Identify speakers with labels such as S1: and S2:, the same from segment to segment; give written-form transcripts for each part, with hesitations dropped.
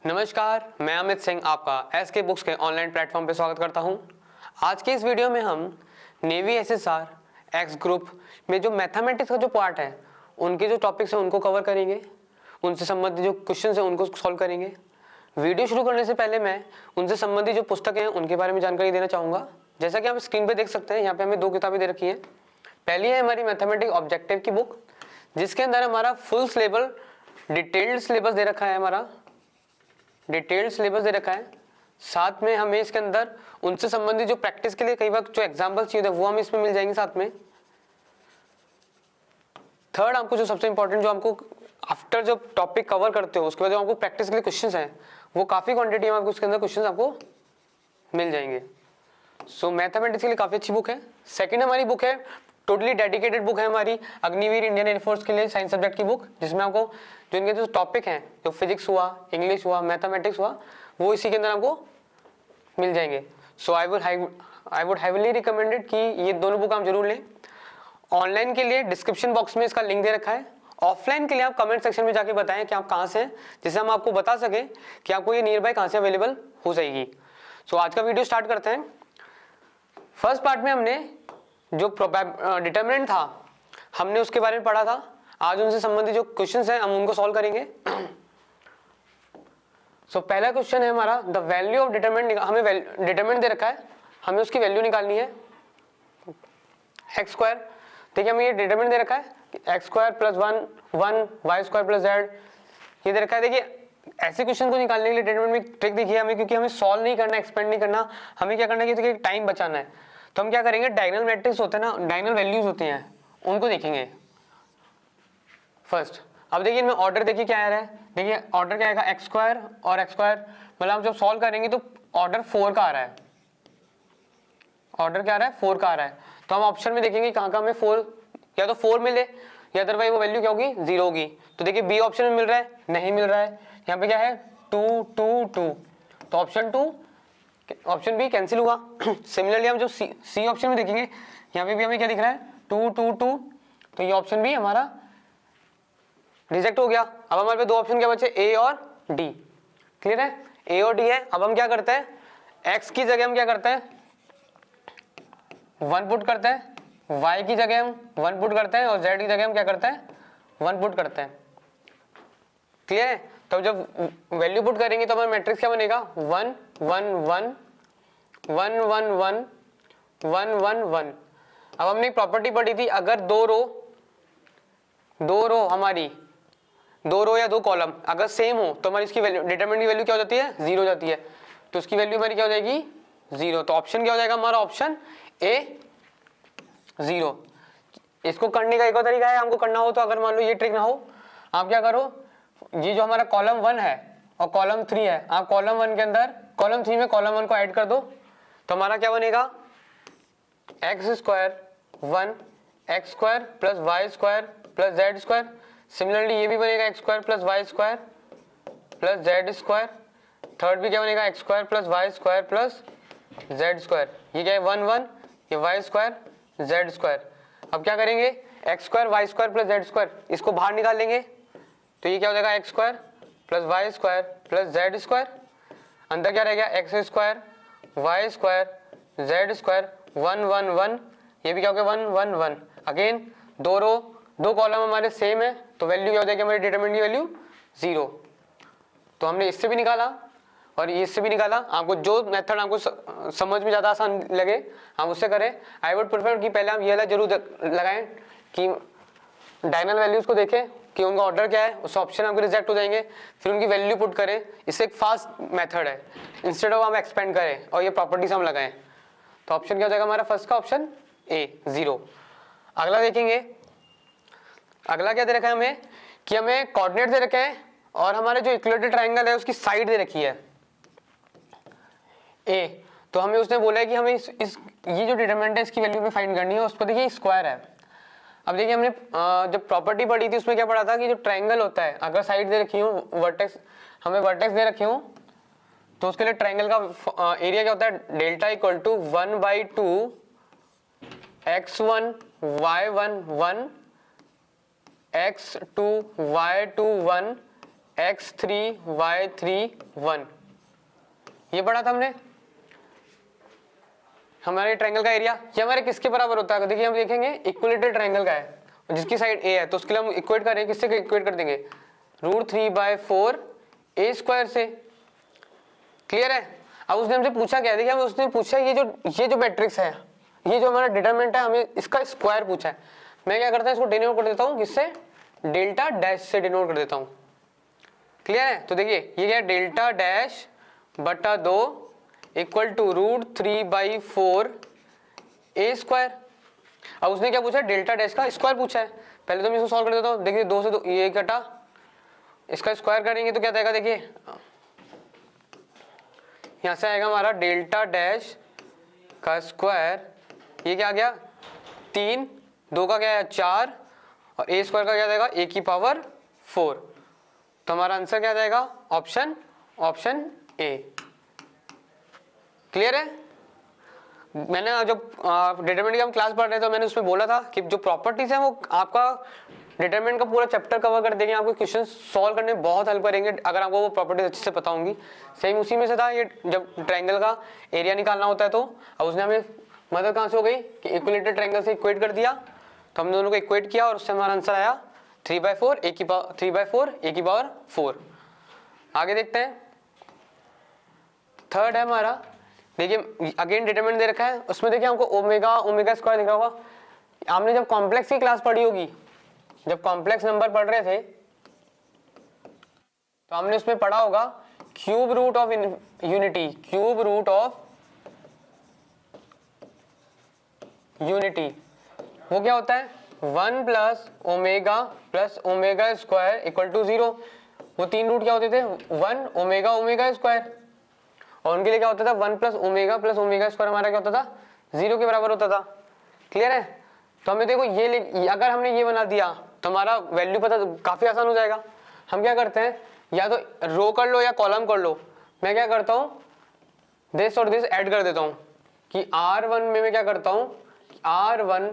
S1: नमस्कार, मैं अमित सिंह आपका एसके बुक्स के ऑनलाइन प्लेटफॉर्म पे स्वागत करता हूं। आज के इस वीडियो में हम नेवी एसएसआर एक्स ग्रुप में जो मैथमेटिक्स का जो पार्ट है उनके जो टॉपिक्स हैं उनको कवर करेंगे, उनसे संबंधित जो क्वेश्चंस हैं उनको सॉल्व करेंगे। वीडियो शुरू करने से पहले मैं उनसे संबंधित जो पुस्तकें हैं उनके बारे में जानकारी देना चाहूँगा। जैसा कि आप स्क्रीन पर देख सकते हैं, यहाँ पे हमें 2 किताबें दे रखी हैं। पहली है हमारी मैथमेटिक्स ऑब्जेक्टिव की बुक, जिसके अंदर हमारा फुल सिलेबस डिटेल्ड सिलेबस दे रखा है, हमारा डिटेल्ड सिलेबस दे रखा है। साथ में हमें इसके अंदर उनसे संबंधित जो प्रैक्टिस के लिए कई बार जो एग्जाम्पल चाहिए थे वो हमें इसमें मिल जाएंगे साथ में। थर्ड, आपको जो सबसे इंपॉर्टेंट, जो हमको आफ्टर जो टॉपिक कवर करते हो उसके बाद जो आपको प्रैक्टिस के लिए क्वेश्चंस हैं वो काफी क्वांटिटी में आपको उसके अंदर क्वेश्चंस आपको मिल जाएंगे। सो मैथमेटिक्स के लिए काफी अच्छी बुक है। सेकेंड हमारी बुक है, टोटली डेडिकेटेड बुक है हमारी अग्निवीर इंडियन एयरफोर्स के लिए साइंस सब्जेक्ट की बुक, जिसमें आपको जो इनके जो टॉपिक हैं, जो फिजिक्स हुआ, इंग्लिश हुआ, मैथमेटिक्स हुआ, वो इसी के अंदर आपको मिल जाएंगे। सो आई वुड हैवीली रिकमेंडेड कि ये दोनों बुक आप जरूर लें। ऑनलाइन के लिए डिस्क्रिप्शन बॉक्स में इसका लिंक दे रखा है। ऑफलाइन के लिए आप कमेंट सेक्शन में जाके बताएं कि आप कहाँ से हैं, जिससे हम आपको बता सकें कि आपको ये नियर बाय कहाँ से अवेलेबल हो जाएगी। सो आज का वीडियो स्टार्ट करते हैं। फर्स्ट पार्ट में हमने जो डिटरमिनेंट था हमने उसके बारे में पढ़ा था। आज उनसे संबंधित जो क्वेश्चंस हैं हम उनको सॉल्व करेंगे। सो पहला क्वेश्चन है हमारा, द वैल्यू ऑफ डिटरमिनेंट। हमें डिटरमिनेंट दे रखा है, हमें उसकी वैल्यू निकालनी है एक्स स्क्वायर। ठीक है, हमें ये डिटरमिनेंट दे रखा है x square plus 1 y square plus z, ये दे रखा है। देखिए ऐसे क्वेश्चन को निकालने के लिए डिटरमिनेंट में ट्रिक देखिए हमें, क्योंकि हमें सॉल्व नहीं करना, एक्सपेंड नहीं करना, हमें क्या करना है कि टाइम बचाना है। तो हम क्या करेंगे, डायगोनल मैट्रिक्स होते हैं ना, डायगोनल वैल्यूज होती हैं, उनको देखेंगे फर्स्ट। अब देखिए इनमें ऑर्डर देखिए क्या आ रहा है। देखिए ऑर्डर क्या आएगा, एक्स स्क्वायर और एक्स स्क्वायर, मतलब हम जब सॉल्व करेंगे तो ऑर्डर 4 का आ रहा है। ऑर्डर क्या आ रहा है, 4 का आ रहा है। तो हम ऑप्शन में देखेंगे कहाँ का हमें 4, या तो 4 मिले या अदरवाइज वो वैल्यू क्या होगी, 0 होगी। तो देखिए बी ऑप्शन में मिल रहा है, नहीं मिल रहा है। यहाँ पे क्या है 2 2 2, तो ऑप्शन 2, ऑप्शन बी कैंसिल हुआ। सिमिलरली हम जो सी ऑप्शन में देखेंगे, यहाँ पे भी हमें क्या दिख रहा है 2 2 2, तो ये ऑप्शन भी हमारा रिजेक्ट हो गया। अब हमारे पे 2 ऑप्शन क्या बचे, ए और डी। क्लियर है, ए और डी है। अब हम क्या करते हैं, एक्स की जगह हम क्या करते हैं 1 पुट करते हैं, y की जगह हम 1 पुट करते हैं और z की जगह हम क्या करते हैं 1 पुट करते हैं। क्लियर है, तो जब वैल्यू पुट करेंगे तो हमारा मैट्रिक्स क्या बनेगा 1 1 1 1 1 1 1 1 1। अब हमने एक प्रॉपर्टी पढ़ी थी, अगर दो रो हमारी, 2 रो या 2 कॉलम अगर सेम हो तो हमारी इसकी वैल्यू, डिटरमिनेंट की वैल्यू क्या हो जाती है, 0 हो जाती है। तो उसकी वैल्यू हमारी क्या हो जाएगी 0। तो ऑप्शन क्या हो जाएगा हमारा, ऑप्शन ए 0। इसको करने का एक और तरीका है, हमको करना हो तो, अगर मान लो ये ट्रिक ना हो, आप क्या करो, ये जो हमारा कॉलम 1 है और कॉलम 3 है, आप कॉलम 1 के अंदर कॉलम 3 में कॉलम 1 को ऐड कर दो, तो हमारा क्या बनेगा x square 1 x square plus y square plus z square. Similarly ये भी बनेगा x square plus y square plus z square. Third भी क्या बनेगा x square plus y square plus z square. ये क्या है 1 1, ये वाई स्क्वायर जेड स्क्वायर। अब क्या करेंगे, x square y square plus z square, इसको बाहर निकाल लेंगे, तो ये क्या हो जाएगा x square plus y square plus z square. अंदर क्या रह गया x square y square z square 1 1 1, ये भी क्या हो गया 1 1 1। अगेन 2 रो 2 कॉलम हमारे सेम है, तो वैल्यू क्या हो जाएगी हमारी डिटरमिनेंट की वैल्यू 0। तो हमने इससे भी निकाला और इससे भी निकाला। आपको जो मेथड आपको समझ में ज़्यादा आसान लगे हम उससे करें। आई वुड प्रेफर कि पहले हम ये वाला जरूर लगाएं कि डायगोनल वैल्यूज को देखें कि उनका ऑर्डर क्या है, उस ऑप्शन आपके रिजेक्ट हो जाएंगे, फिर उनकी वैल्यू पुट करें। इससे एक फास्ट मेथड है, इंस्टेड ऑफ हम एक्सपेंड करें और ये प्रॉपर्टीज हम लगाएं। तो ऑप्शन क्या हो जाएगा हमारा फर्स्ट का, ऑप्शन ए 0। अगला देखेंगे, अगला क्या दे रखा है हमें कि हमें कोऑर्डिनेट दे रखे हैं और हमारे जो इक्विलेटरल ट्रायंगल है उसकी साइड दे रखी है ए। तो हमें उसने बोला है कि हमें ये जो डिटरमिनेंट है इसकी वैल्यू में फाइंड करनी है। उस पर देखिए स्क्वायर है। अब देखिए हमने जब प्रॉपर्टी पढ़ी थी उसमें क्या पढ़ा था कि जो ट्रायंगल होता है, अगर साइड दे रखी हो, वर्टेक्स हमें वर्टेक्स दे रखी हो, तो उसके लिए ट्रायंगल का एरिया क्या होता है, delta equal to 1/2 x1 y1 1 x2 y2 1 x3 y3 1, ये पढ़ा था हमने। हमारे ट्रायंगल का एरिया ये हमारे किसके बराबर होता है? देखिए हम देखेंगे इक्विलेटरल ट्रायंगल का है, जिसकी साइड ए है, तो उसके लिए हम इक्वेट करें, किससे इक्वेट कर देंगे? √3/4 a स्क्वायर से। क्लियर है? अब उसने हमसे पूछा क्या है, देखिए हमें उसने पूछा ये जो मैट्रिक्स है, ये जो हमारा डिटरमिनेंट है, हमें इसका स्क्वायर पूछा है। मैं क्या करता हूँ, इसको डिनोट कर देता हूँ, किससे? डेल्टा डैश से डिनोट कर देता हूँ। क्लियर है? तो देखिए ये क्या है, डेल्टा डैश बटा 2 इक्वल टू √3/4 a स्क्वायर। अब उसने क्या पूछा? डेल्टा डैश का स्क्वायर पूछा है। पहले तो मैं इसको सॉल्व कर देता हूँ। देखिए 2 से 2 ये कटा, इसका स्क्वायर करेंगे तो क्या आएगा? देखिए यहाँ से आएगा हमारा डेल्टा डैश का स्क्वायर, ये क्या आ गया? 3, 2 का क्या है? 4, और a स्क्वायर का क्या जाएगा? a⁴। तो हमारा आंसर क्या जाएगा? Option A. क्लियर है? मैंने जब डिटरमिनेंट की हम क्लास पढ़ रहे थे तो मैंने उसमें बोला था कि जो प्रॉपर्टीज है वो आपका डिटरमिनेंट का पूरा चैप्टर कवर कर देंगे, आपको क्वेश्चन सॉल्व करने में बहुत हेल्प करेंगे अगर आपको वो प्रॉपर्टीज अच्छे से पता होंगी। सेम उसी में से था ये, जब ट्रायंगल का एरिया निकालना होता है तो। अब उसने हमें मदद कहाँ से हो गई कि इक्विलेटरल ट्रायंगल से इक्वेट कर दिया, तो हम दोनों को इक्वेट किया और उससे हमारा आंसर आया 3/4 a⁴। आगे देखते हैं, थर्ड है हमारा। देखिए अगेन डिटरमिनेंट दे रखा है, उसमें देखिए हमको ओमेगा स्क्वायर दिख रहा होगा। आपने जब कॉम्प्लेक्स की क्लास पढ़ी होगी, जब कॉम्प्लेक्स नंबर पढ़ रहे थे तो हमने उसमें पढ़ा होगा क्यूब रूट ऑफ यूनिटी। वो क्या होता है? 1 + ओमेगा स्क्वायर = 0। वो 3 रूट क्या होते थे? 1 ओमेगा स्क्वायर, और उनके लिए क्या होता था? 1 + ओमेगा स्क्वायर हमारा क्या होता था? 0 के बराबर होता था। क्लियर है? तो हमें देखो ये अगर हमने ये बना दिया तो हमारा वैल्यू पता काफी आसान हो जाएगा। हम क्या करते हैं, या तो रो कर लो या कॉलम कर लो। मैं क्या करता हूँ, दिस और दिस ऐड कर देता हूँ कि R1 में मैं क्या करता हूँ, R1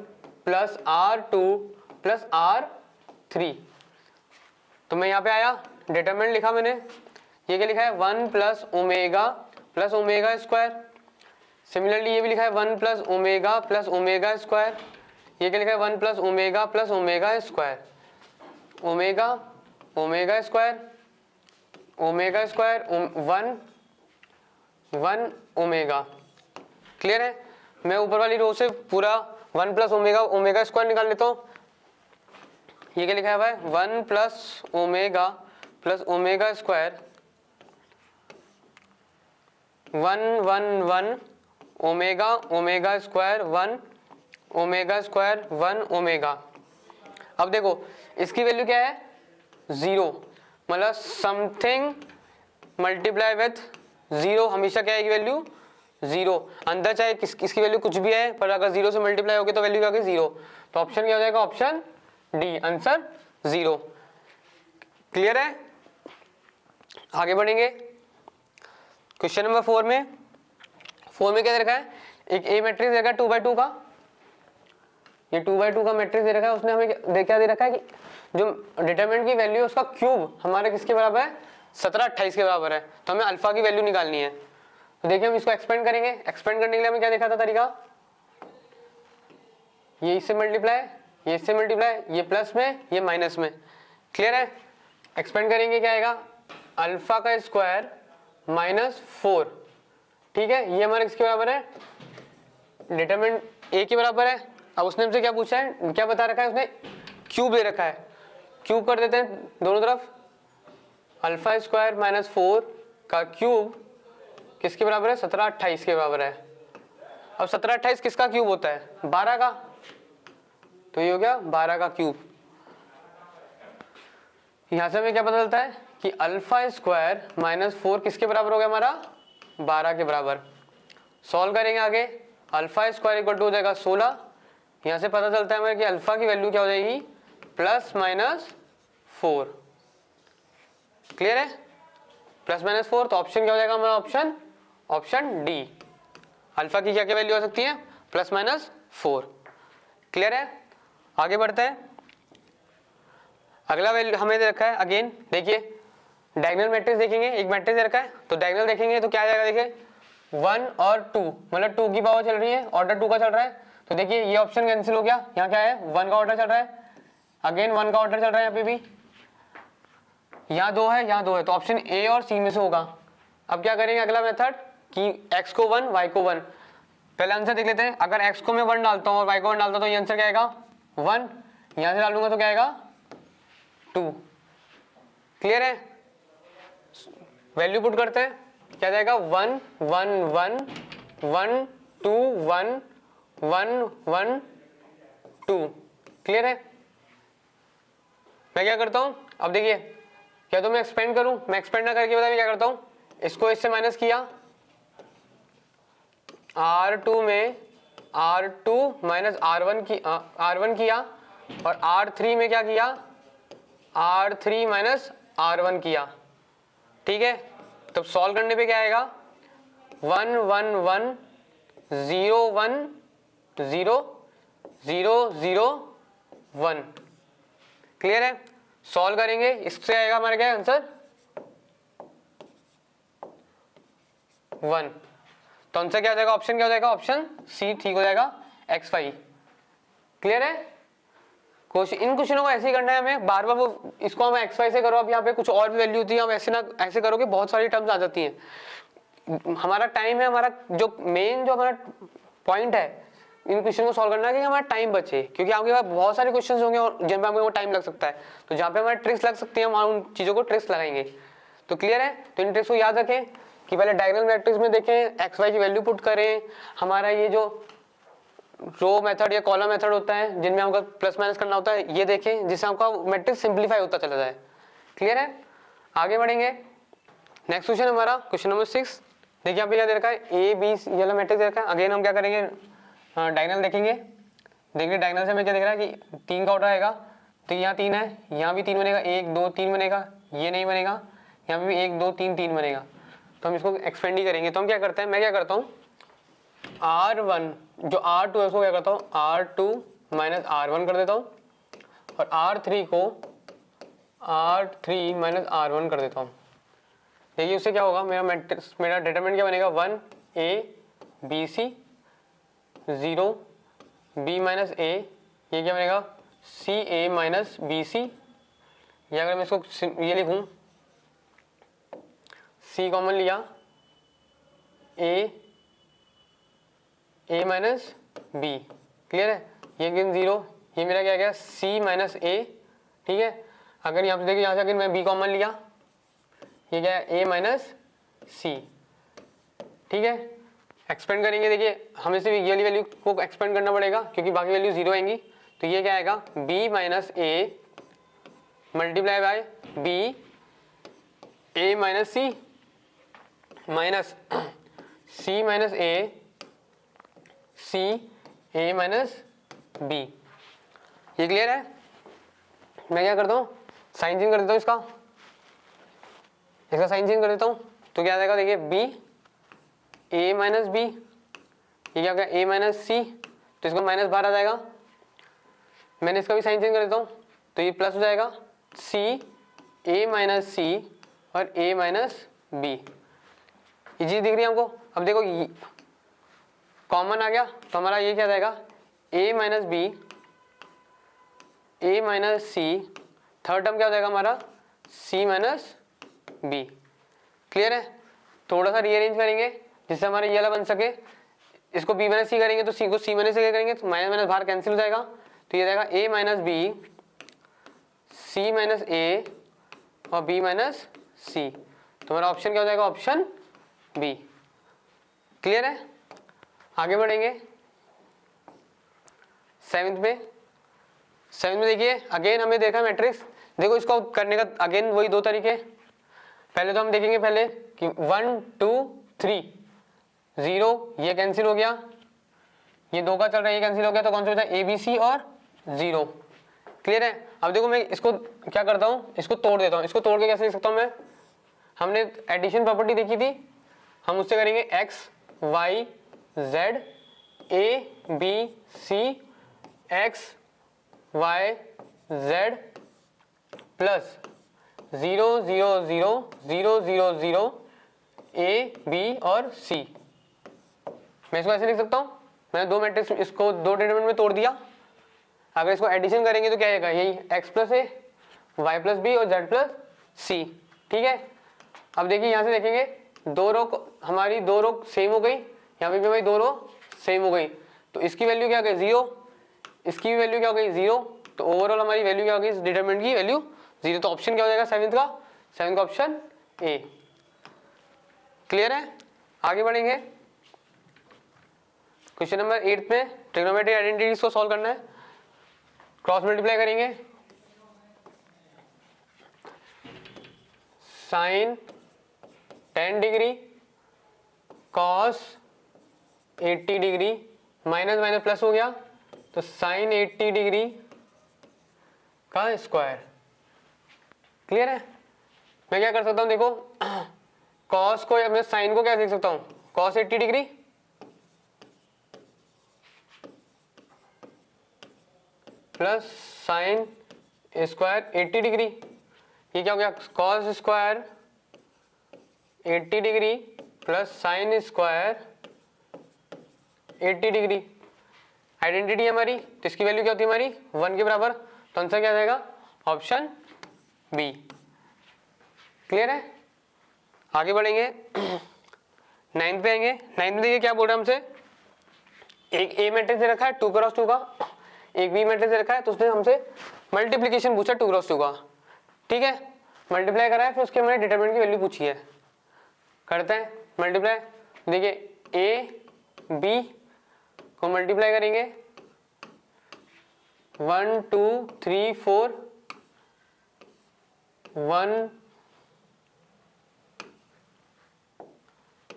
S1: + R2 + R3। तो मैं यहाँ पे आया, डिटरमिनेंट लिखा मैंने, ये क्या लिखा है? 1 + ओमेगा स्क्वायर। सिमिलरली ये भी लिखा है 1 + ओमेगा स्क्वायर। ये क्या लिखा है? 1 + omega square, omega square 1 omega. Clear है? मैं ऊपर वाली रो से पूरा 1 + ओमेगा स्क्वायर निकाल लेता हूँ। ये क्या लिखा है भाई? 1 + omega square 1 omega square 1 omega. अब देखो इसकी वैल्यू क्या है? 0, मतलब समथिंग मल्टीप्लाई विथ 0 हमेशा क्या है वैल्यू? 0। अंदर चाहे इसकी वैल्यू कुछ भी है, पर अगर 0 से मल्टीप्लाई होगी तो वैल्यू क्या होगी? 0। तो ऑप्शन क्या हो जाएगा? Option D, answer 0। क्लियर है? आगे बढ़ेंगे क्वेश्चन नंबर 4 में क्या दे रखा है? एक ए मैट्रिक्स दे रखा है 2/2 का। ये 2/2 का मैट्रिक्स दे रखा है। उसने हमें क्या दे रखा है कि जो डिटरमिनेंट की वैल्यू है उसका क्यूब हमारे किसके बराबर है? 1728 के बराबर है। तो हमें अल्फा की वैल्यू निकालनी है। तो देखिए हम इसको एक्सपेंड करेंगे। एक्सपेंड करने के लिए हमें क्या देखा था तरीका? ये इससे मल्टीप्लाई, ये इससे मल्टीप्लाई, ये प्लस में, ये माइनस में। क्लियर है? एक्सपेंड करेंगे क्या आएगा? अल्फा का स्क्वायर -4। ठीक है, ये हमारे किसके बराबर है? डिटरमिनेंट ए के बराबर है। अब उसने हमसे क्या पूछा है, क्या बता रखा है उसने? क्यूब दे रखा है। क्यूब कर देते हैं दोनों तरफ। अल्फा स्क्वायर -4 का क्यूब किसके बराबर है? 1728 के बराबर है। अब 1728 किसका क्यूब होता है? 12 का। तो ये हो गया 12 का क्यूब। यहां से हमें क्या पता चलता है कि अल्फा स्क्वायर -4 किसके बराबर हो गया? हमारा 12 के बराबर। सॉल्व करेंगे आगे। अल्फा स्क्वायर इक्वल टू हो जाएगा 16। यहां से पता चलता है हमें कि अल्फा की वैल्यू क्या हो जाएगी? +-4। क्लियर है? +-4। तो ऑप्शन क्या हो जाएगा हमारा? Option D. अल्फा की क्या क्या वैल्यू हो सकती है? +-4। क्लियर है? आगे बढ़ते हैं। अगला वैल्यू हमें दे रखा है अगेन। देखिए डायगोनल मैट्रिक्स देखेंगे, एक मैट्रिक्स रखा है तो डायगोनल देखेंगे तो क्या आ जाएगा, देखिए 1 और 2, मतलब 2 की पावर चल रही है, ऑर्डर 2 का चल रहा है, तो देखिए ये ऑप्शन कैंसिल हो गया, यहाँ क्या है 1 का ऑर्डर चल रहा है, अगेन 1 का ऑर्डर चल रहा है यहाँ पे भी, यहाँ 2 है यहाँ 2 है, तो ऑप्शन ए और सी में से होगा। अब क्या करेंगे अगला मेथड कि x को 1 y को 1, पहले आंसर देख लेते हैं। अगर x को मैं 1 डालता हूँ और y को 1 डालता हूँ तो ये आंसर क्या आएगा 1, यहाँ से डालूंगा तो क्या आएगा 2। क्लियर है, वैल्यू पुट करते हैं, क्या जाएगा 1 1 1 1 2 1 1 1 2। क्लियर है, मैं क्या करता हूँ अब देखिए, क्या तो मैं एक्सपेंड करूं, मैं एक्सपेंड ना करके बताइए क्या करता हूं, इसको इससे माइनस किया, R2 में R2 माइनस R1 किया और R3 में क्या किया R3 माइनस R1 किया। ठीक है, तब सॉल्व करने पे क्या आएगा 1 1 1 0 1 0 0 0 1। क्लियर है, सॉल्व करेंगे, इससे आएगा हमारा क्या आंसर 1, तो आंसर क्या हो जाएगा, ऑप्शन क्या हो जाएगा, ऑप्शन सी ठीक हो जाएगा x5। क्लियर है, इन क्वेश्चनों को ऐसे ही करना है हमें, बार बार वो इसको हम x5 से करो, अब यहाँ पे कुछ और भी वैल्यू होती है, हम ऐसे ना ऐसे करोगे बहुत सारी टर्म्स आ जाती हैं। हमारा टाइम है, हमारा जो मेन जो हमारा पॉइंट है इन क्वेश्चन को सॉल्व करना है कि हमारा टाइम बचे, क्योंकि आपके पास बहुत सारे क्वेश्चंस होंगे और जिन पे आपको टाइम लग सकता है, तो जहाँ पे हमारे ट्रिक्स लग सकती है वहाँ उन चीज़ों को ट्रिक्स लगाएंगे। तो क्लियर है, तो इन ट्रिक्स को याद रखें कि पहले डायगोनल मैट्रिक्स में देखें, एक्स वाई की वैल्यू पुट करें, हमारा ये जो रो मेथड या कॉलम मेथड होता है जिनमें हमको प्लस माइनस करना होता है ये देखें, जिससे आपका मैट्रिक्स सिंप्लीफाई होता चला जाए। क्लियर है, आगे बढ़ेंगे। नेक्स्ट क्वेश्चन हमारा क्वेश्चन नंबर 6, देखिए यहाँ पे क्या दे रखा है, ए बी ये वाला मैट्रिक्स दे रखा है। अगेन हम क्या करेंगे, डायगोनल देखेंगे, देखिए डायगोनल से हमें क्या दिख रहा है कि 3 का ऑर्डर आएगा, तो यहाँ 3 है, यहाँ भी 3 बनेगा, 1 2 3 बनेगा, ये नहीं बनेगा, यहाँ पे भी 1 2 3 3 बनेगा, तो हम इसको एक्सपेंड ही करेंगे। तो हम क्या करते हैं, मैं क्या करता हूँ R1 जो R2 है उसको क्या करता हूँ R2 माइनस R1 कर देता हूँ और R3 को R3 माइनस R1 कर देता हूँ। देखिए उससे क्या होगा, मेरा डिटरमिनेंट क्या बनेगा 1 A B C 0 B minus A, ये क्या बनेगा C A minus B C, या अगर मैं इसको ये लिखूँ C कॉमन लिया A माइनस B। क्लियर है, ये गिन 0, ये मेरा क्या गया C माइनस A। ठीक है, अगर यहाँ पे देखिए यहाँ से अगर मैं B कॉमन लिया, ये क्या है A माइनस C। ठीक है, एक्सपेंड करेंगे, देखिए हमें सिर्फ ये वाली वैल्यू को एक्सपेंड करना पड़ेगा क्योंकि बाकी वैल्यू 0 आएंगी, तो ये क्या आएगा B minus A multiply by B A minus C minus C minus A C A minus B। ये क्लियर है, मैं क्या करता हूँ साइन चेंज कर देता हूँ, इसका साइन चेंज कर देता हूँ, तो क्या आ जाएगा देखिए B A माइनस B, ये क्या हो गया A माइनस C, तो इसका माइनस बाहर आ जाएगा, मैंने इसका भी साइन चेंज कर देता हूँ तो ये प्लस हो जाएगा C A माइनस C और A माइनस B। ये चीज दिख रही है हमको। अब देखो कॉमन आ गया तो हमारा ये क्या आ जाएगा A minus B A minus C, third term क्या हो जाएगा हमारा C माइनस B। क्लियर है, थोड़ा सा रीअरेंज करेंगे जिससे हमारा ये वाला बन सके, इसको B माइनस C करेंगे तो C को C माइनस C करेंगे तो माइनस माइनस बाहर कैंसिल हो जाएगा, तो ये जाएगा A minus B C minus A और B माइनस C, तो हमारा ऑप्शन क्या हो जाएगा ऑप्शन B। क्लियर है, आगे बढ़ेंगे सेवेंथ में देखिए अगेन हमें देखा मैट्रिक्स, देखो इसको करने का अगेन वही दो तरीके, पहले तो हम देखेंगे पहले कि 1 2 3 0 ये कैंसिल हो गया, ये 2 का चल रहा है ये कैंसिल हो गया, तो कौन सा बचा ABC और 0। क्लियर है, अब देखो मैं इसको क्या करता हूँ, इसको तोड़ देता हूँ, इसको तोड़ के कैसे लिख सकता हूँ मैं, हमने एडिशन प्रॉपर्टी देखी थी, हम उससे करेंगे x y z A B C x y z plus 0 0 0 0 0 0 A B और सी। मैं इसको ऐसे लिख सकता हूँ, मैंने दो मैट्रिक्स इसको दो डिटरमिनेंट में तोड़ दिया। अगर इसको एडिशन करेंगे तो क्या आएगा, यही x प्लस ए वाई प्लस बी और z प्लस सी। ठीक है, अब देखिए यहाँ से देखेंगे दो रो हमारी दो रो सेम हो गई, यहाँ पे भी भाई दो रो सेम हो गई, तो इसकी वैल्यू क्या हो गई 0, इसकी भी वैल्यू क्या हो गई 0, तो ओवरऑल हमारी वैल्यू क्या हो गई इस डिटरमिनेंट की वैल्यू 0। तो ऑप्शन क्या हो जाएगा सेवंथ का ऑप्शन ए। क्लियर है, आगे बढ़ेंगे। क्वेश्चन नंबर 8 में ट्रिग्नोमेट्रिक आइडेंटिटीज को सॉल्व करना है। क्रॉस मल्टीप्लाई करेंगे, sine 10 degree cos 80 degree minus minus plus हो गया, तो साइन 80 डिग्री का स्क्वायर। क्लियर है, मैं क्या कर सकता हूं देखो, कॉस को या मैं साइन को क्या देख सकता हूं, cos 80 degree plus sine square 80 degree, ये क्या हो गया cos square 80 degree plus sine square 80 degree. Identity है हमारी, तो इसकी वैल्यू क्या होती है हमारी 1 के बराबर, तो आंसर क्या आ जाएगा ऑप्शन बी। क्लियर है, आगे बढ़ेंगे। 9th पे आएंगे। 9th में देखिए क्या बोल रहा है हमसे, एक ए मैट्रिक्स दे रखा है 2 क्रॉस 2 का, एक बी मैट्रिक्स दे रखा है, तो उसने हमसे मल्टीप्लीकेशन पूछा 2 क्रॉस 2 का। ठीक है, मल्टीप्लाई करा है, फिर उसके हमने डिटरमिनेंट की वैल्यू पूछी है। करते हैं मल्टीप्लाई, देखिए ए बी को मल्टीप्लाई करेंगे 1 2 3 4 1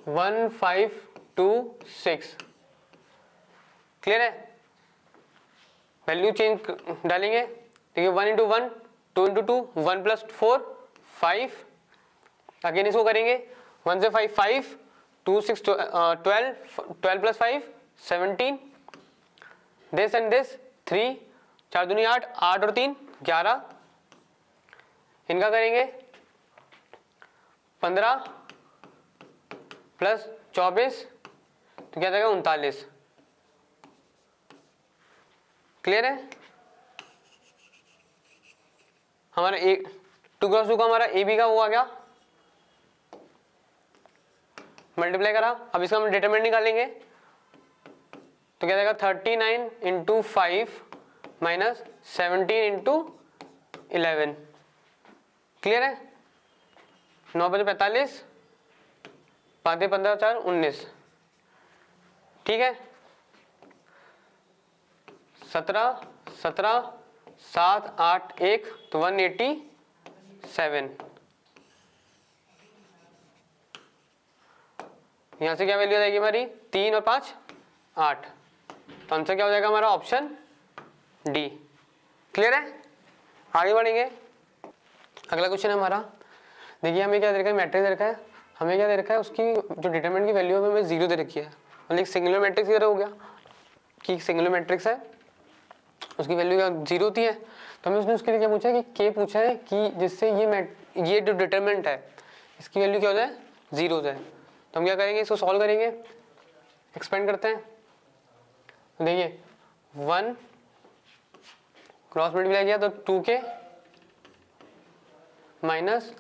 S1: 1 5 2 6। क्लियर है, वैल्यू चेंज डालेंगे, देखिए 1 इंटू 1 2 इंटू 2 1 प्लस 4 5, अगेन इसको करेंगे 1 से 5 5 2 6 12 12 प्लस 5 17, दिस एंड दिस 3 4 दूनी 8 8 और 3 11, इनका करेंगे 15 प्लस 24, तो क्या जाएगा 39। क्लियर है, हमारा ए 2 क्रॉस 2 का हमारा ए बी का वो आ गया, मल्टीप्लाई करा। अब इसका हम डिटरमिनेंट निकालेंगे, तो क्या जाएगा 39 इंटू 5 माइनस 17 इंटू 11। क्लियर है, 9 बजे 45 5 15 4 19। ठीक है, 17 17 7 8 1 तो 187। यहां से क्या वैल्यू आ जाएगी हमारी 3 और 5 8, तो आंसर क्या हो जाएगा हमारा ऑप्शन डी। क्लियर है, आगे बढ़ेंगे। अगला क्वेश्चन है हमारा, देखिए हमें क्या दे रखा है, मैट्रिक्स दे रखा है, हमें क्या दे रखा है उसकी जो डिटरमिनेंट की वैल्यू है हमें 0 दे रखी है, मतलब एक सिंगुलर मैट्रिक्स इधर हो गया कि सिंगुलर मैट्रिक्स है, उसकी वैल्यू 0 होती है। तो हमें उसने उसके लिए क्या पूछा है कि के पूछा है कि जिससे ये जो डिटरमिनेंट है इसकी वैल्यू क्या हो जाए 0 हो जाए। तो हम क्या करेंगे, इसको सॉल्व करेंगे, एक्सपेंड करते हैं। तो देखिए 1 क्रॉस मल्टीप्लाई किया तो 2k माइनस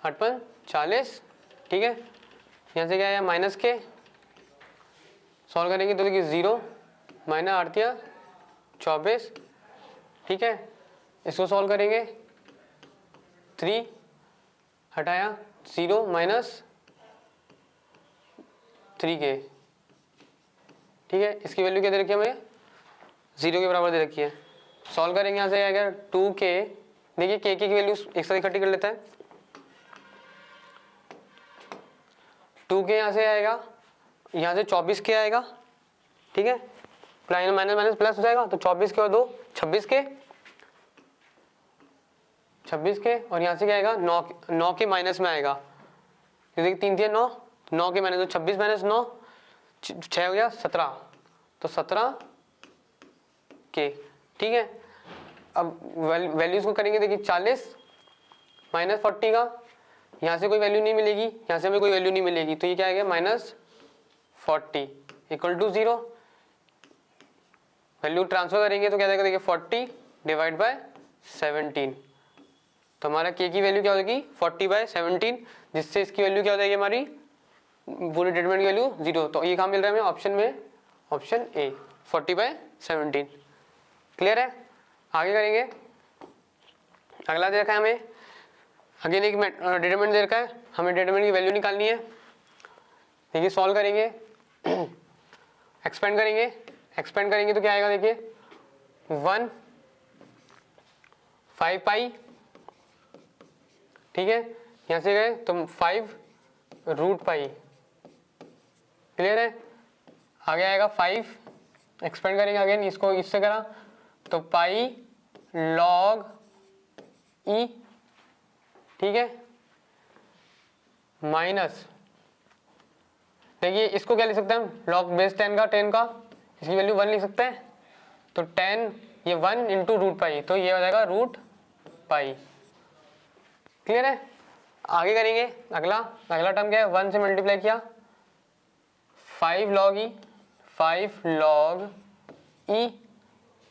S1: 8 40। ठीक है, यहाँ से क्या आया माइनस के, सॉल्व करेंगे तो देखिए 0 माइनस 8 24। ठीक है, इसको सॉल्व करेंगे 3 हटाया 0 माइनस 3k। ठीक है, इसकी वैल्यू क्या दे रखी है हमें 0 के बराबर दे रखी है। सॉल्व करेंगे, यहाँ से आएगा 2k, देखिए k की वैल्यू एक साथ इकट्ठी कर लेते हैं। 2k यहाँ से आएगा, यहाँ से 24k आएगा। ठीक है, प्लस माइनस माइनस प्लस हो जाएगा, तो 24k और 2 26k 26k, और यहाँ से क्या आएगा 9 के माइनस में आएगा, देखिए 3 3 9 9 के माइनस, तो 26 माइनस 9 6 हो गया 17, तो 17k। ठीक है, अब वैल्यूज को करेंगे, देखिए 40 -40 का, यहाँ से कोई वैल्यू नहीं मिलेगी, यहाँ से हमें कोई वैल्यू नहीं मिलेगी, तो ये क्या आएगा -40 इक्वल टू 0। वैल्यू ट्रांसफर करेंगे तो क्या जाएगा, देखिए 40 डिवाइड बाय 17, तो हमारा k की वैल्यू क्या होगी 40/17, जिससे इसकी वैल्यू क्या हो जाएगी हमारी पूरी डिटरमिनेंट की वैल्यू 0। तो ये कहाँ मिल रहा है हमें ऑप्शन में, ऑप्शन ए 40/17। क्लियर है? आगे करेंगे। अगला दे रखा है हमें, अगेन एक डिटरमिनेंट दे रखा है, हमें डिटरमिनेंट की वैल्यू निकालनी है। देखिए सॉल्व करेंगे, एक्सपेंड करेंगे तो क्या आएगा, देखिए 1 5 पाई, ठीक है, यहाँ से गए तो 5 रूट पाई। क्लियर है? आगे आएगा 5, एक्सपेंड करेंगे अगेन, इसको इससे करा तो पाई लॉग ई, ठीक है, माइनस, देखिए इसको क्या लिख सकते हैं हम, लॉग बेस 10 का, इसकी वैल्यू 1 लिख सकते हैं, तो 10 ये 1 इंटू रूट पाई, तो ये हो जाएगा रूट पाई। क्लियर है? आगे करेंगे। अगला टर्म क्या है, 1 से मल्टीप्लाई किया 5 लॉग ई, 5 लॉग ई,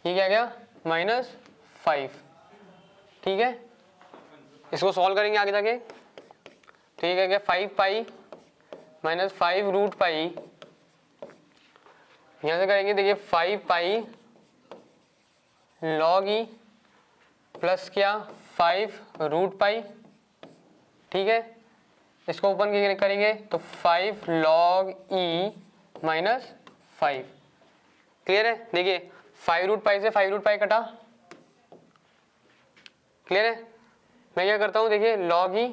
S1: ये क्या गया -5, ठीक है। इसको सॉल्व करेंगे आगे जाके, तो ये क्या गया 5 पाई -5 रूट पाई, यहाँ से करेंगे देखिए 5 पाई लॉग ई प्लस क्या 5 रूट पाई, ठीक है। इसको ओपन करेंगे तो 5 लॉग ई -5। क्लियर है? देखिए 5 रूट पाई से 5 रूट पाई कटा। क्लियर है? मैं क्या करता हूँ, देखिए लॉग ई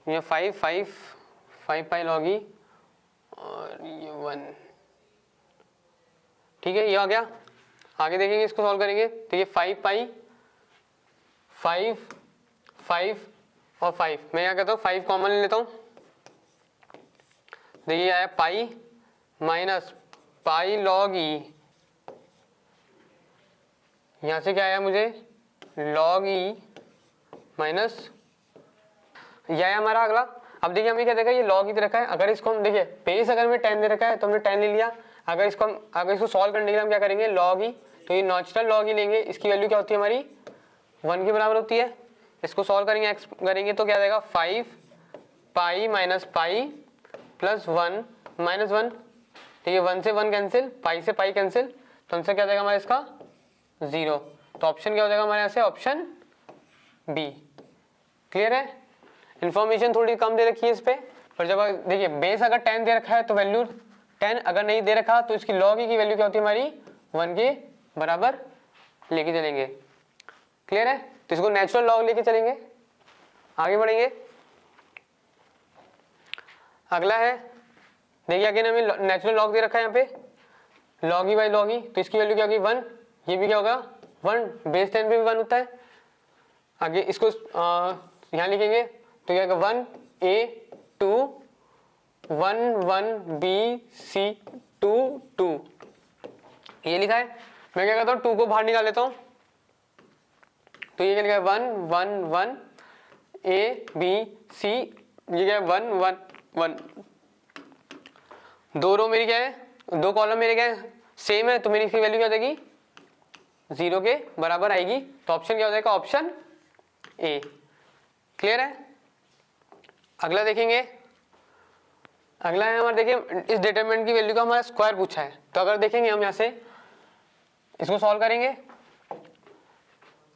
S1: ये 5 पाई लॉग ई और ये 1, ठीक है, ये आ गया। आगे देखेंगे, इसको सॉल्व करेंगे तो ये 5 पाई 5 और 5, मैं क्या कहता हूँ 5 कॉमन ले लेता हूँ, देखिए आया पाई माइनस पाई लॉग ई, यहाँ से क्या आया मुझे लॉग ई माइनस, यह है हमारा अगला। अब देखिए हमने क्या देखा, ये लॉग ही दे रखा है, अगर इसको हम देखिए बेस अगर हमें 10 दे रखा है तो हमने 10 ले लिया, अगर इसको सॉल्व करने के लिए हम क्या करेंगे लॉग ही, तो ये नेचुरल लॉग ही लेंगे, इसकी वैल्यू क्या होती है हमारी 1 के बराबर होती है। इसको सॉल्व करेंगे तो क्या आ जाएगा 5 पाई माइनस पाई प्लस 1 -1, ठीक है, 1 से 1 कैंसिल, पाई से पाई कैंसिल, तो आंसर क्या आ जाएगा हमारा इसका 0। तो ऑप्शन क्या हो जाएगा हमारे यहाँ से, ऑप्शन बी। क्लियर है? इन्फॉर्मेशन थोड़ी कम दे रखी है इस पे, पर जब देखिए बेस अगर 10 दे रखा है तो वैल्यू 10, अगर नहीं दे रखा तो इसकी लॉग की वैल्यू क्या होती है हमारी 1 के बराबर लेके चलेंगे। क्लियर है? तो इसको नेचुरल लॉग लेके चलेंगे। आगे बढ़ेंगे। अगला है, देखिए अगेन हमें नेचुरल लॉग दे रखा है यहाँ पे लॉग ई बाई लॉग ई, तो इसकी वैल्यू क्या होगी 1, ये भी क्या होगा 1, बेस 10 पे भी 1 होता है। आगे इसको यहाँ लिखेंगे तो क्या होगा 1 a 2 1 1 b c 2 2, ये लिखा है। मैं क्या करता हूँ 2 को बाहर निकाल लेता हूँ, तो ये क्या लिखा है 1 1 1 a b c, ये क्या है 1 1 1, दो रो मेरी क्या है, दो कॉलम मेरे क्या है सेम है, तो मेरी इसकी वैल्यू क्या हो जाएगी 0 के बराबर आएगी। तो ऑप्शन क्या हो जाएगा, ऑप्शन ए। क्लियर है? अगला देखेंगे। अगला है हमारा, देखिए इस डिटरमिनेंट की वैल्यू का हमारा स्क्वायर पूछा है, तो अगर देखेंगे हम यहाँ से इसको सॉल्व करेंगे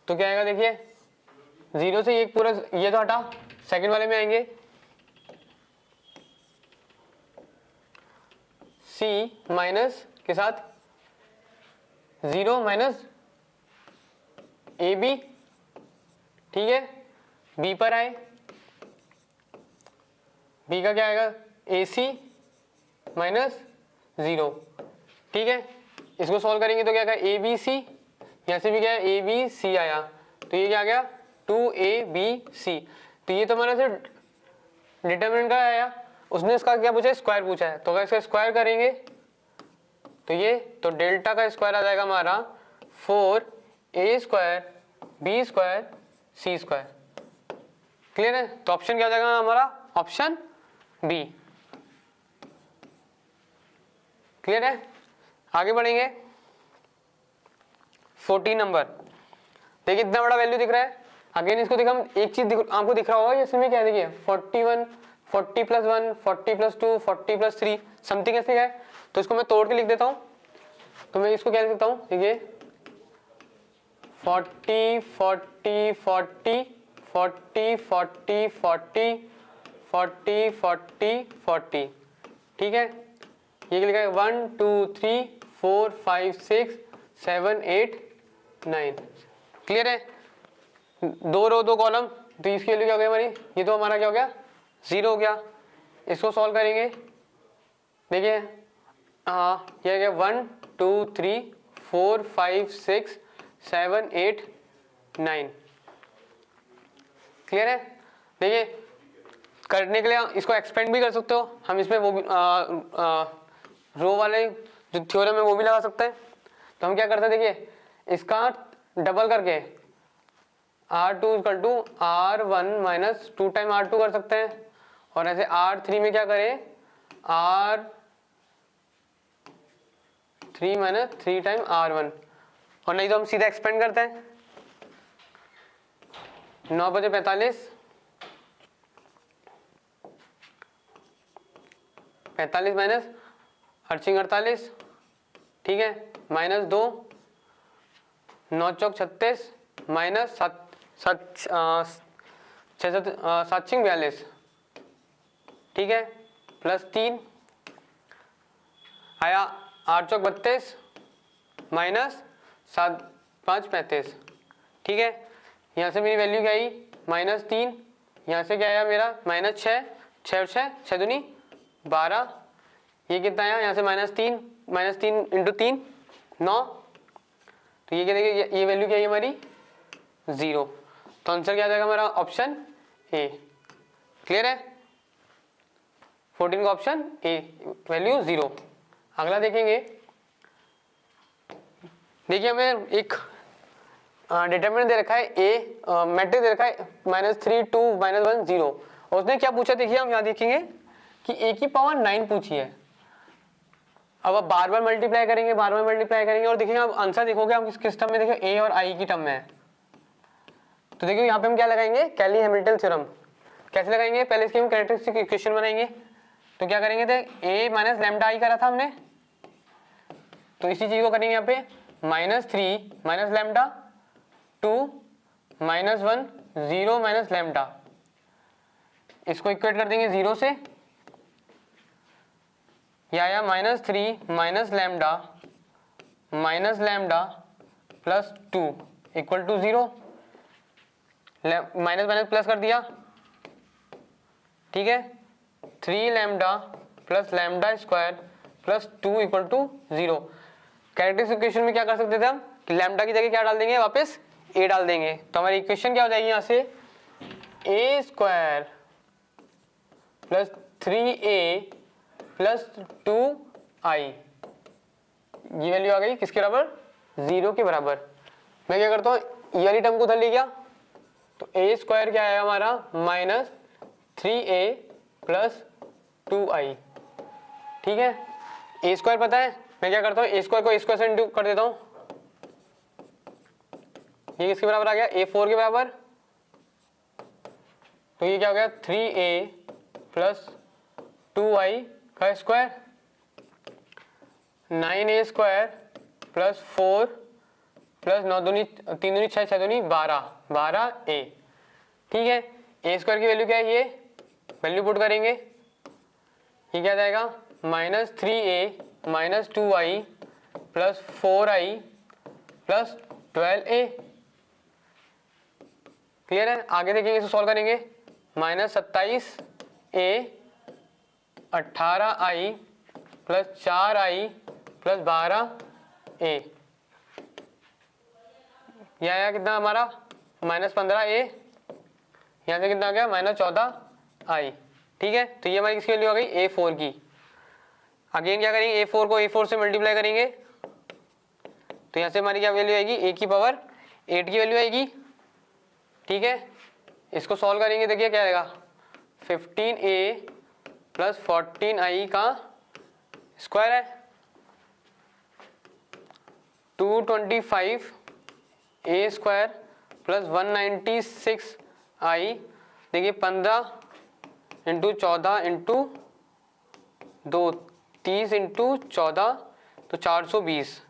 S1: तो क्या आएगा, देखिए 0 से ये पूरा ये तो हटा, सेकंड वाले में आएंगे c माइनस के साथ 0 माइनस ए बी, ठीक है, b पर आए, b का क्या आएगा ए सी माइनस 0, ठीक है। इसको सॉल्व करेंगे तो क्या आएगा ए बी सी, यहाँ से भी क्या है ए बी सी आया, तो ये क्या आ गया 2 a b c, तो ये तो हमारा सिर्फ डिटरमिनेंट का आया। उसने इसका क्या पूछा है, स्क्वायर पूछा है, तो अगर इसका स्क्वायर करेंगे तो ये, तो डेल्टा का स्क्वायर आ जाएगा हमारा 4a square b square c square. Clear है? तो ऑप्शन क्या हो जाएगा हमारा, ऑप्शन बी। क्लियर है? आगे बढ़ेंगे 14 नंबर। देखिए इतना बड़ा वैल्यू दिख रहा है, अगेन इसको देखो, हम एक चीज आपको दिख रहा होगा, इसमें क्या है, देखिए 41, 40 प्लस 1, 40 प्लस 2, 40 प्लस 3 समथिंग ऐसे है। तो इसको मैं तोड़ के लिख देता हूँ, तो मैं इसको क्या लिख सकता हूँ, देखिए 40 40 40 40 40 40 40 40 40, ठीक है। ये क्या लिखा है, 1 2 3 4 5 6 7 8 9। क्लियर है? 2 रो 2 कॉलम, तो इसकी वैल्यू क्या हो गई हमारी, ये तो हमारा क्या हो गया, 0 हो गया। इसको सॉल्व करेंगे, देखिए ये गया 1 2 3 4 5 6 7 8 9। क्लियर है? देखिए करने के लिए इसको एक्सपेंड भी कर सकते हो हम, इसमें वो भी रो वाले जो थ्योरम है वो भी लगा सकते हैं। तो हम क्या करते हैं, देखिए इसका डबल करके R2 equal to R1 minus 2 time R2 कर सकते हैं, और ऐसे R3 में क्या करें, R3 माइनस 3 टाइम R1, और नहीं तो हम सीधा एक्सपेंड करते हैं। 9 बजे 45 माइनस अर्चिंग 48, ठीक है, माइनस 2 9 चौक 36 माइनस 7 42, ठीक है, प्लस 3 आया 8 चौक 32 माइनस 7 5 35, ठीक है। यहाँ से मेरी वैल्यू क्या आई, -3, यहाँ से क्या आया मेरा -6, 6 दूनी 12, ये कितना आया यहाँ से -3 इंटू 3 9, तो ये क्या, देखिए ये वैल्यू क्या है हमारी 0। तो आंसर क्या आ जाएगा हमारा, ऑप्शन ए। क्लियर है? 14 का ऑप्शन ए, वैल्यू 0। अगला देखेंगे, देखिए हमें एक डिटरमिनेंट दे रखा है ए, मैट्रिक्स दे रखा है -3 2 -1 0, और उसने क्या पूछा, देखिए हम यहाँ देखेंगे कि ए की पावर 9 पूछी है। अब आप बार बार मल्टीप्लाई करेंगे और देखेंगे आप आंसर देखोगे आप किस टर्म में, देखो ए और आई की टर्म में है। तो देखिए यहाँ पे हम क्या लगाएंगे, कैली हैमिल्टन थ्योरम। कैसे लगाएंगे, पहले इसकी हम कैरेक्टरिस्टिक इक्वेशन बनाएंगे। तो क्या करेंगे, थे ए माइनस लैम्डा आई करा था हमने, तो इसी चीज को करेंगे यहाँ पे -3 माइनस लैम्डा 2 -1 0 माइनस लैम्डा, इसको इक्वेट कर देंगे 0 से, यह आया -3 minus lambda plus 2 equal to 0, minus minus plus कर दिया, ठीक है, 3 lambda plus lambda square plus 2 equal to 0। Characteristic equation में क्या कर सकते थे हम, कि लैम्डा की जगह क्या डाल देंगे, वापस ए डाल देंगे। तो हमारी इक्वेशन क्या हो जाएगी यहाँ से, ए square plus 3a plus 2i, ये वैल्यू आ गई किसके बराबर, 0 के बराबर। मैं क्या करता हूँ, ये वाली टर्म को उधर ले गया, तो a स्क्वायर क्या आया हमारा -3a प्लस 2i, ठीक है। a स्क्वायर पता है, मैं क्या करता हूँ, a स्क्वायर को a स्क्वायर से इंटू कर देता हूँ, ये किसके बराबर आ गया, a4 के बराबर। तो ये क्या हो गया, 3a प्लस 2i का square, 9a square plus 4 plus 9 दूनी 3 दूनी 6 दूनी 12a, ठीक है। a स्क्वायर की वैल्यू क्या है, ये वैल्यू पुट करेंगे, ये क्या जाएगा -3a minus 2i plus 4i plus 12a। Clear है? आगे देखेंगे, इसे सॉल्व करेंगे, -27a 18i plus 4i plus 12a, यह आया कितना हमारा -15a, यहाँ से कितना आ गया -14i। ठीक है, तो ये हमारी किसकी वैल्यू आ गई, A4 की। अगेन क्या करेंगे, A4 को A4 से मल्टीप्लाई करेंगे तो यहाँ से हमारी क्या वैल्यू आएगी, A की पावर 8 की वैल्यू आएगी। ठीक है, इसको सॉल्व करेंगे, देखिए क्या आएगा, 15A प्लस 14I का स्क्वायर है, 225A स्क्वायर प्लस 196I, देखिए 15 इंटू 14 इंटू 2, 30 इंटू 14 तो 420।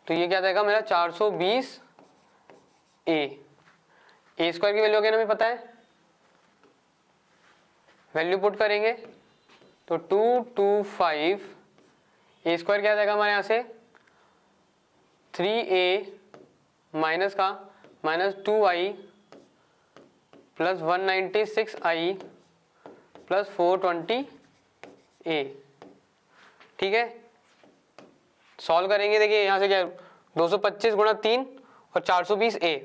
S1: तो ये क्या जाएगा मेरा 420 ए स्क्वायर की वैल्यू क्या हमें पता है, वैल्यू पुट करेंगे तो 225 ए स्क्वायर क्या जाएगा हमारे यहाँ से 3A माइनस का minus 2I plus 196I plus 420A। ठीक है, सॉल्व करेंगे, देखिए यहाँ से क्या 225 गुणा 3 और 420A,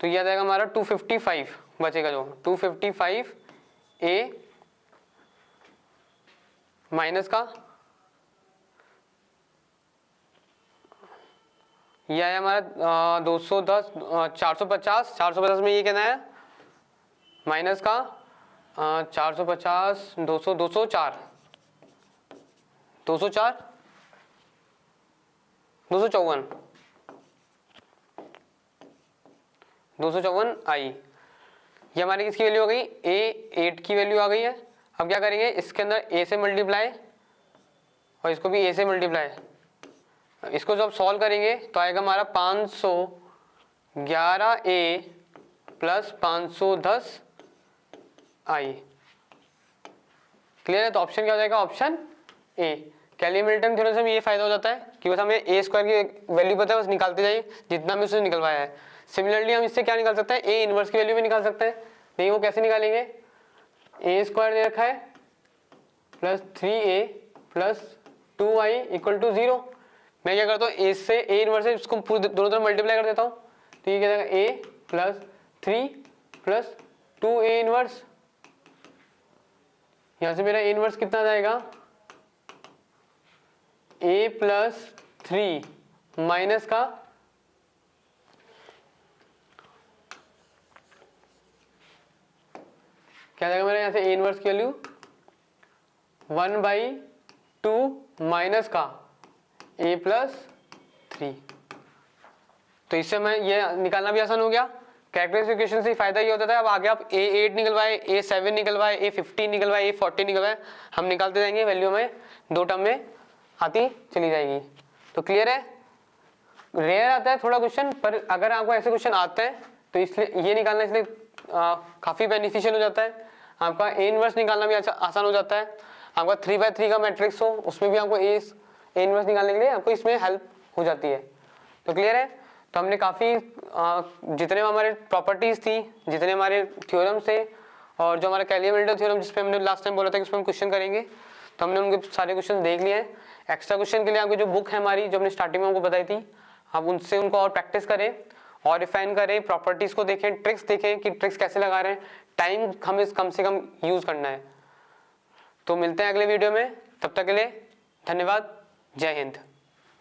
S1: तो यह आ जाएगा हमारा 255 बचेगा, जो 255A माइनस का यह है हमारा 210 450 में ये कहना है माइनस का 450 200 204 254 आई, ये हमारी किसकी वैल्यू हो गई, A8 की वैल्यू आ गई है। अब क्या करेंगे, इसके अंदर A से मल्टीप्लाई और इसको भी A से मल्टीप्लाई, इसको जब सॉल्व करेंगे तो आएगा हमारा 511A प्लस 510I। क्लियर है, तो ऑप्शन क्या हो जाएगा, ऑप्शन ए। कैली-मिल्टन थ्योरम से हमें ये फायदा हो जाता है कि बस हमें A स्क्वायर की वैल्यू पता है, बस निकालते जाइए जितना हमें उससे निकलवाया है। सिमिलरली हम इससे क्या निकाल सकते हैं, A इनवर्स की वैल्यू भी निकाल सकते हैं। नहीं, वो कैसे निकालेंगे, A स्क्वायर दे रखा है plus 3A plus 2I equal to 0। मैं क्या करता हूँ, A से A इनवर्स है इसको पूरे दोनों तरफ मल्टीप्लाई कर देता हूँ, तो ये क्या जाएगा A plus 3 plus 2A inverse. यहाँ से मेरा A इनवर्स कितना जाएगा, A प्लस 3 माइनस का क्या जाएगा मेरा यहाँ से A इनवर्स की वैल्यू 1/2 माइनस का A प्लस 3। तो इससे मैं ये निकालना भी आसान हो गया। कैरेक्टरिस्टिक से फायदा ये होता था, अब आगे आप A8 निकलवाए, A7 निकलवाए, A15 निकलवाए, A40 निकलवाए, हम निकालते जाएंगे, वैल्यू में 2 टर्म में आती चली जाएगी। तो क्लियर है, रेयर आता है थोड़ा क्वेश्चन, पर अगर आपको ऐसे क्वेश्चन आते हैं तो इसलिए ये निकालना इसलिए काफ़ी बेनिफिशियल हो जाता है। आपका A इनवर्स निकालना भी आसान हो जाता है। आपका 3/3 का मैट्रिक्स हो, उसमें भी आपको A इनवर्स निकालने के लिए आपको इसमें हेल्प हो जाती है। तो क्लियर है, तो हमने काफ़ी जितने हमारे प्रॉपर्टीज़ थी, जितने हमारे थ्योरम्स थे, और जो हमारा कैली-मिल्टन थ्योरम जिस पे हमने लास्ट टाइम बोला था कि उस पर हम क्वेश्चन करेंगे, तो हमने उनके सारे क्वेश्चन देख लिए हैं। एक्स्ट्रा क्वेश्चन के लिए आपकी जो बुक है हमारी, जो हमने स्टार्टिंग में आपको बताई थी, आप उनसे उनको और प्रैक्टिस करें और रिफाइन करें, प्रॉपर्टीज़ को देखें, ट्रिक्स देखें कि ट्रिक्स कैसे लगा रहे हैं, टाइम हमें कम से कम यूज़ करना है। तो मिलते हैं अगले वीडियो में, तब तक के लिए धन्यवाद, जय हिंद।